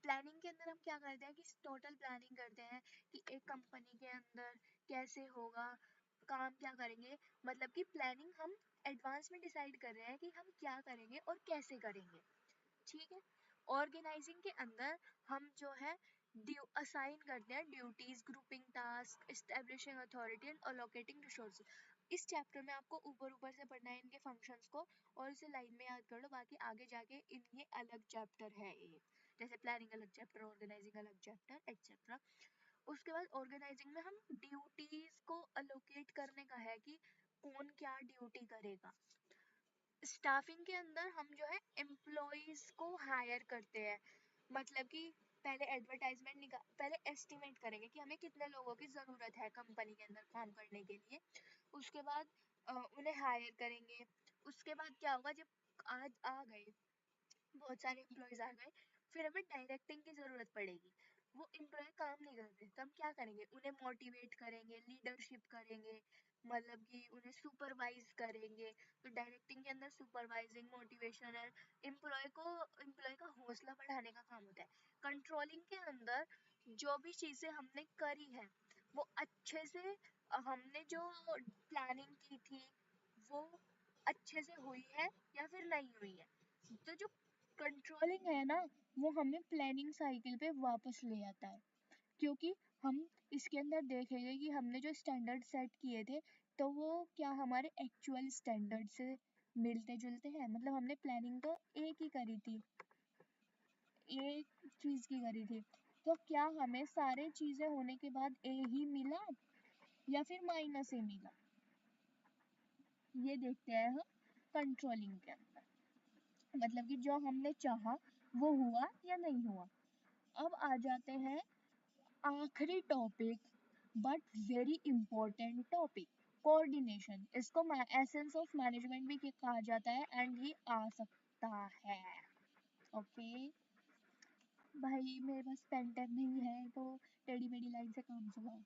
प्लानिंग के अंदर हम क्या करते हैं कि टोटल प्लानिंग करते हैं कि एक कंपनी के अंदर कैसे होगा, काम क्या करेंगे, मतलब कि प्लानिंग हम एडवांस में डिसाइड कर रहे हैं कि हम क्या करेंगे और कैसे करेंगे, ठीक है। ऑर्गेनाइजिंग के अंदर हम जो है असाइन करते हैं duties, grouping task, establishing authority and allocating resources. इस चैप्टर में आपको ऊपर ऊपर से पढ़ना है इनके फंक्शंस को, और इसे लाइन में याद कर लो, बाकी आगे जाके ये अलग चैप्टर है ये, जैसे प्लानिंग अलग चैप्टर, ऑर्गेनाइजिंग अलग चैप्टर, एक्सेट्रा। उसके बाद ऑर्गेनाइजिंग में हम ड्यूटीज को अलोकेट करने का है कि कौन क्या ड्यूटी करेगा। स्टाफिंग के अंदर हम जो है एम्प्लॉइज को हायर करते हैं, मतलब कि पहले एडवर्टाइजमेंट निकाल, पहले एस्टिमेट करेंगे कि हमें कितने लोगों की ज़रूरत है कंपनी के अंदर काम करने के लिए। उसके बाद उन्हें हायर करेंगे। उसके बाद क्या होगा, जब आज आ गए बहुत सारे एम्प्लॉयज आ गए, फिर हमें डायरेक्टिंग की ज़रूरत पड़ेगी। वो एम्प्लॉय काम नहीं करते तो हम क्या करेंगे, उन्हें मोटिवेट करेंगे, लीडरशिप करेंगे, मतलब कि उन्हें सुपरवाइज करेंगे। तो डायरेक्टिंग के अंदर सुपरवाइजिंग, मोटिवेशन है, एम्प्लॉय का हौसला बढ़ाने का काम होता है। कंट्रोलिंग के अंदर जो भी चीज़ें हमने करी है वो अच्छे से, हमने जो प्लानिंग की थी वो अच्छे से हुई है या फिर नहीं हुई है। तो जो कंट्रोलिंग है ना, वो हमें प्लानिंग साइकिल पे वापस ले आता है, क्योंकि हम इसके अंदर देखेंगे कि हमने जो स्टैंडर्ड सेट किए थे तो वो क्या हमारे एक्चुअल स्टैंडर्ड से मिलते जुलते हैं। मतलब हमने प्लानिंग तो एक ही करी थी, एक चीज की करी थी, तो क्या हमें सारे चीजें होने के बाद ए ही मिला या फिर माइनस ए मिला, ये देखते हैं हम कंट्रोलिंग के अंदर। मतलब कि जो हमने चाहा वो हुआ या नहीं हुआ। अब आ जाते हैं आखिरी topic, but very important topic, coordination. इसको एसेंस ऑफ मैनेजमेंट भी कहा जाता है एंड ये आ सकता है। ओके भाई, मेरे पास पेन टेन नहीं है तो टेढ़ी मेढ़ी लाइन से काम चलाओ।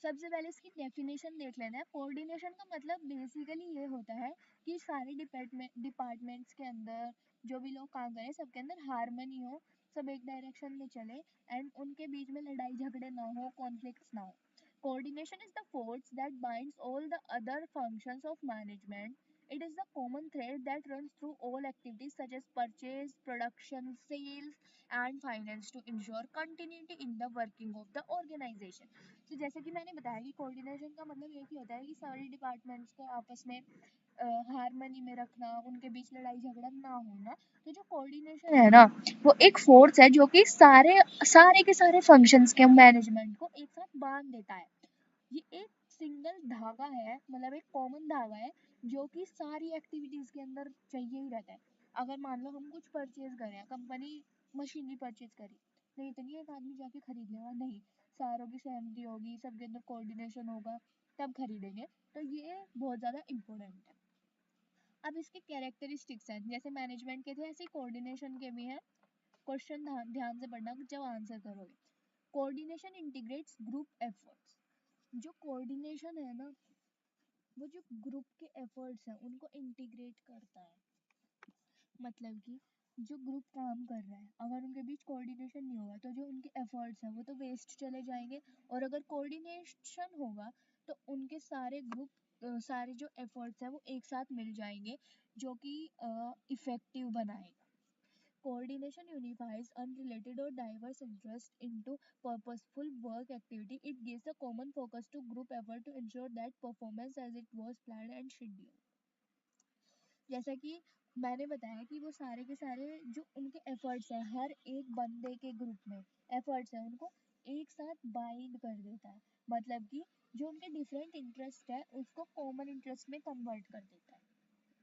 सबसे पहले इसकी डेफिनेशन देख लेना है। कोऑर्डिनेशन का मतलब बेसिकली ये होता है कि सारे डिपार्टमेंट्स के अंदर जो भी लोग काम करें सबके अंदर हार्मनी हो, सब एक डायरेक्शन में चले एंड उनके बीच में लड़ाई झगड़े ना हो, कॉन्फ्लिक्ट्स ना हो। Coordination is the force that binds all the other functions of management. It is the common thread that runs through all activities such as purchase, production, sales, and finance to ensure continuity in the working of the organization. तो जैसे कि मैंने बताया कि coordination का मतलब ये ही होता है कि सारे डिपार्टमेंट्स को आपस में हारमनी में रखना, उनके बीच लड़ाई झगड़ा ना होना। तो जो कोऑर्डिनेशन है ना, वो एक फोर्स है जो कि सारे सारे के सारे फंक्शंस के मैनेजमेंट को एक साथ बांध देता है। ये एक सिंगल धागा है, मतलब एक कॉमन धागा है जो कि सारी एक्टिविटीज के अंदर चाहिए ही रहता है। अगर मान लो हम कुछ परचेज करें, कंपनी मशीनरी परचेज करी, नहीं तो नहीं एक आदमी जाके खरीद लेगा, नहीं, सारों की सहमति होगी, सबके अंदर कोऑर्डिनेशन होगा, तब खरीदेंगे। तो ये बहुत ज़्यादा इम्पोर्टेंट है। अब इसके कैरेक्टरिस्टिक्स हैं, जैसे मैनेजमेंट के थे ऐसे कोऑर्डिनेशन के भी हैं। क्वेश्चन ध्यान से पढ़ना जब आंसर करोगे। Coordination integrates group efforts. जो कोऑर्डिनेशन है ना, वो जो ग्रुप के एफर्ट्स हैं उनको इंटीग्रेट करता है। मतलब कि जो ग्रुप काम कर रहा है, अगर उनके बीच कोऑर्डिनेशन नहीं होगा तो जो उनके एफर्ट्स हैं वो तो वेस्ट चले जाएंगे, और अगर कोऑर्डिनेशन होगा तो उनके सारे सारे जो एफर्ट्स हैं वो एक साथ मिल जाएंगे, जो कि इफेक्टिव बनाएगा। Coordination unifies unrelated or diverse interests into purposeful work activity. It gives a common focus to group effort to ensure that performance as it was planned and scheduled. जैसा कि मैंने बताया कि वो सारे के सारे जो उनके एफर्ट्स हैं, हर एक बंदे के ग्रुप में एफर्ट्स हैं, उनको एक साथ बाइंड कर देता है, मतलब कि जो उनके डिफरेंट इंटरेस्ट है उसको कॉमन इंटरेस्ट में कन्वर्ट कर देता है।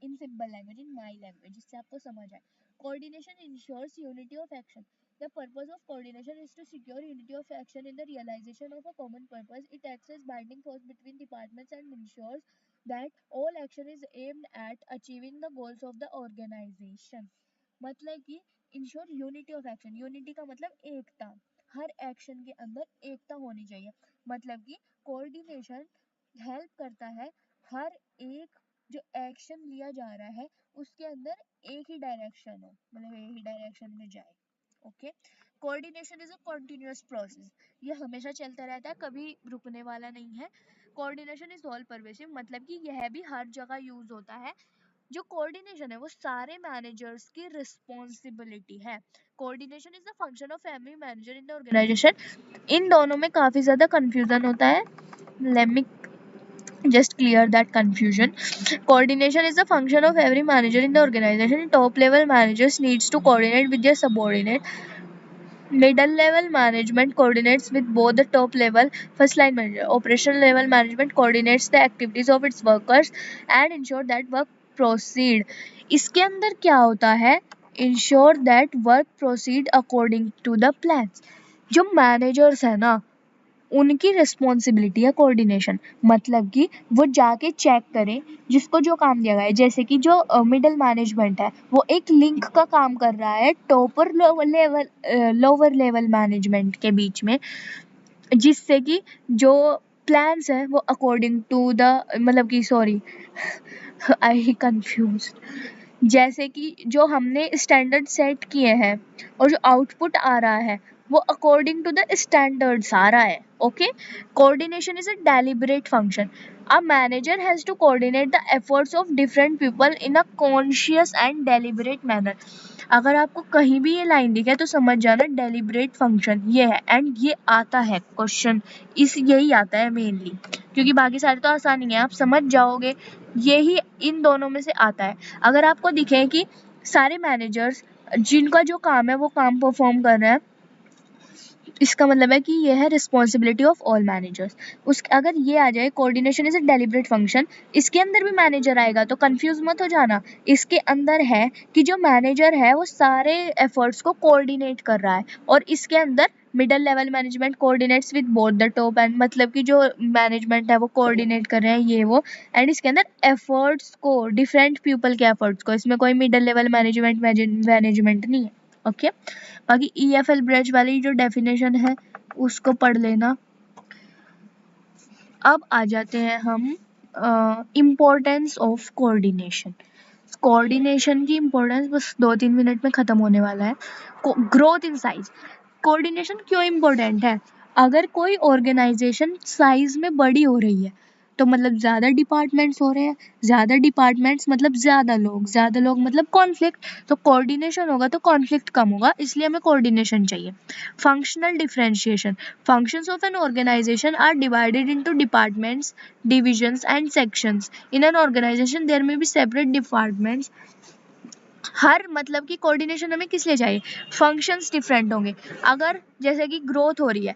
In simple language, in my language, जिससे आपको समझ आए। Coordination ensures unity of action. The purpose of coordination is to secure unity of action in the realization of a common purpose. It acts as binding force between departments and ensures that all action is aimed at achieving the goals of the organization. मतलब कि ensure unity of action, unity का मतलब एकता, हर action के अंदर एकता होनी चाहिए। मतलब कि कोऑर्डिनेशन हेल्प करता है हर एक जो एक्शन लिया जा रहा है उसके अंदर एक ही डायरेक्शन हो, मतलब एक ही डायरेक्शन में जाए। Okay, coordination is a continuous process, ये हमेशा चलता रहता है, कभी रुकने वाला नहीं है। कोऑर्डिनेशन इज ऑल परवेसिव, मतलब कि यह भी हर जगह यूज होता है। जो कोऑर्डिनेशन है वो सारे मैनेजर्स की रिस्पॉन्सिबिलिटी है। Coordination is the function of every manager in the organisation. इन दोनों में काफी ज्यादा कंफ्यूजन होता है, let me just clear that confusion. Coordination is a function of every manager in the organization. Top level managers needs to coordinate with their subordinate. Middle level management coordinates with both the top level first line manager. Operational level management coordinates the activities of its workers and ensure that work proceed. इसके अंदर क्या होता है? Ensure that work proceed according to the plans. जो managers है ना, उनकी responsibility है कोऑर्डिनेशन, मतलब कि वो जाके चेक करें जिसको जो काम दिया गया है। जैसे कि जो मिडिल मैनेजमेंट है वो एक लिंक का काम कर रहा है टॉपर लोअर लेवल मैनेजमेंट के बीच में, जिससे कि जो प्लान्स है वो अकॉर्डिंग टू द, मतलब कि सॉरी आई कंफ्यूज, जैसे कि जो हमने स्टैंडर्ड सेट किए हैं और जो आउटपुट आ रहा है वो अकॉर्डिंग टू द स्टैंडर्ड्स आ रहा है। Okay, coordination is a deliberate function. A manager has to coordinate the efforts of different people in a conscious and deliberate manner. अगर आपको कहीं भी ये लाइन दिखे तो समझ जाना डेलिबरेट फंक्शन ये है, एंड ये आता है क्वेश्चन, इस यही आता है मेनली, क्योंकि बाकी सारे तो आसान ही है, आप समझ जाओगे, यही इन दोनों में से आता है। अगर आपको दिखे कि सारे मैनेजर्स जिनका जो काम है वो काम परफॉर्म कर रहे हैं, इसका मतलब है कि ये है रिस्पॉन्सिबिलिटी ऑफ ऑल मैनेजर्स। उस अगर ये आ जाए coordination is a deliberate function, इसके अंदर भी मैनेजर आएगा तो कंफ्यूज मत हो जाना। इसके अंदर है कि जो मैनेजर है वो सारे एफर्ट्स को कोऑर्डिनेट कर रहा है, और इसके अंदर middle level management coordinates with both the top and, मतलब कि जो मैनेजमेंट है वो कोऑर्डिनेट कर रहे हैं ये वो, एंड इसके अंदर एफर्ट्स को, डिफरेंट पीपल के एफर्ट्स को, इसमें कोई मिडल लेवल मैनेजमेंट नहीं है। ओके, बाकी EFL ब्रिज वाली जो डेफिनेशन है उसको पढ़ लेना। अब आ जाते हैं हम इम्पोर्टेंस ऑफ कोऑर्डिनेशन। कोऑर्डिनेशन की इम्पोर्टेंस बस 2-3 मिनट में खत्म होने वाला है। ग्रोथ इन साइज, कोऑर्डिनेशन क्यों इम्पोर्टेंट है? अगर कोई ऑर्गेनाइजेशन साइज में बड़ी हो रही है तो मतलब ज़्यादा डिपार्टमेंट्स हो रहे हैं, ज़्यादा डिपार्टमेंट्स मतलब ज़्यादा लोग मतलब कॉन्फ्लिक्ट, तो कोऑर्डिनेशन होगा तो कॉन्फ्लिक्ट कम होगा, इसलिए हमें कोऑर्डिनेशन चाहिए। Functional differentiation, functions of an organisation are divided into departments, divisions and sections. In an organization there may be separate departments. हर मतलब कि कोऑर्डिनेशन हमें किस लिए चाहिए? फंक्शंस डिफरेंट होंगे। अगर जैसे कि ग्रोथ हो रही है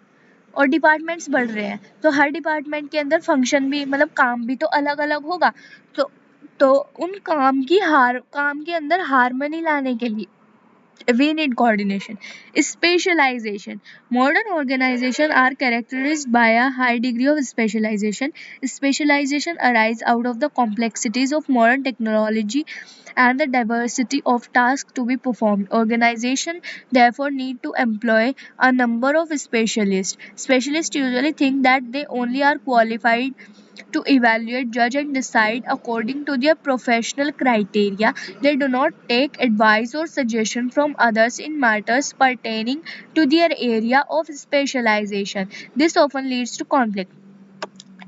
और डिपार्टमेंट्स बढ़ रहे हैं तो हर डिपार्टमेंट के अंदर फंक्शन भी, मतलब काम भी तो अलग अलग होगा, तो उन काम के अंदर हार्मनी लाने के लिए we need coordination. Specialization, modern organizations are characterized by a high degree of specialization. Specialization arises out of the complexities of modern technology and the diversity of tasks to be performed. Organization therefore need to employ a number of specialists. Specialists usually think that they only are qualified to evaluate, judge, and decide according to their professional criteria. They do not take advice or suggestion from others in matters pertaining to their area of specialization. This often leads to conflict.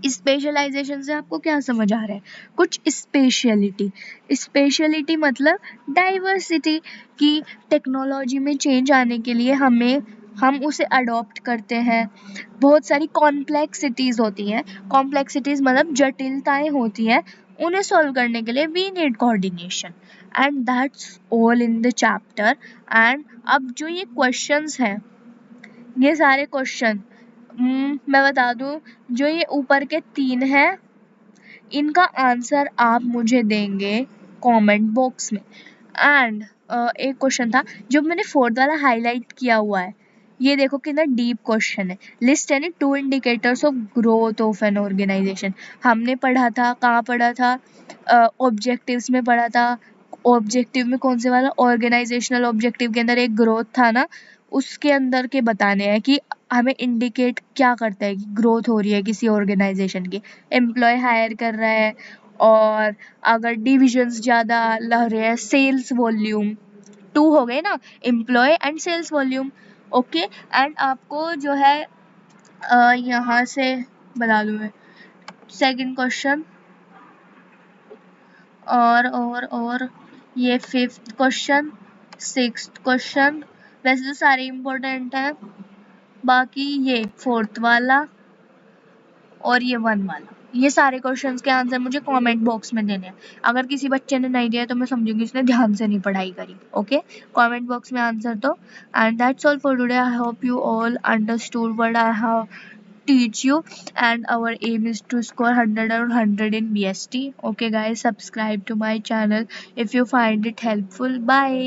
Specialisation से आपको क्या समझ आ रहा है? कुछ speciality मतलब diversity, की technology में चेंज आने के लिए हम उसे अडॉप्ट करते हैं। बहुत सारी कॉम्प्लेक्सिटीज होती हैं, कॉम्प्लेक्सिटीज मतलब जटिलताएं होती हैं, उन्हें सॉल्व करने के लिए we need coordination, and that's all in the chapter. And अब जो ये क्वेश्चंस हैं, ये सारे क्वेश्चन मैं बता दूं, जो ये ऊपर के 3 हैं इनका आंसर आप मुझे देंगे कमेंट बॉक्स में। एंड एक क्वेश्चन था जो मैंने फोर्थ वाला हाईलाइट किया हुआ है, ये देखो कितना डीप क्वेश्चन है। List any 2 indicators of growth of an organisation. हमने पढ़ा था, कहाँ पढ़ा था, ऑब्जेक्टिव्स में पढ़ा था। ऑब्जेक्टिव में कौन से वाला, ऑर्गेनाइजेशनल ऑब्जेक्टिव के अंदर एक ग्रोथ था ना, उसके अंदर के बताने हैं कि हमें इंडिकेट क्या करता है कि ग्रोथ हो रही है किसी ऑर्गेनाइजेशन की। एम्प्लॉय हायर कर रहा है, और अगर डिविजन्स ज़्यादा लग रहे हैं, सेल्स वॉल्यूम 2 हो गए ना, employ and sales volume. Okay, and आपको जो है यहाँ से बता दूँ मैं सेकंड क्वेश्चन, और ये फिफ्थ क्वेश्चन, सिक्स्थ क्वेश्चन, वैसे तो सारे इम्पोर्टेंट हैं, बाकी ये फोर्थ वाला और ये 1 वाला, ये सारे क्वेश्चंस के आंसर मुझे कमेंट बॉक्स में देने हैं। अगर किसी बच्चे ने नहीं दिया तो मैं समझूंगी उसने ध्यान से नहीं पढ़ाई करी। ओके, कमेंट बॉक्स में आंसर दो। And that's all for today. I hope you all understood what I have teach you, and our aim is to score 100 or 100 in BST. Okay guys, subscribe to my channel if you find it helpful. Bye.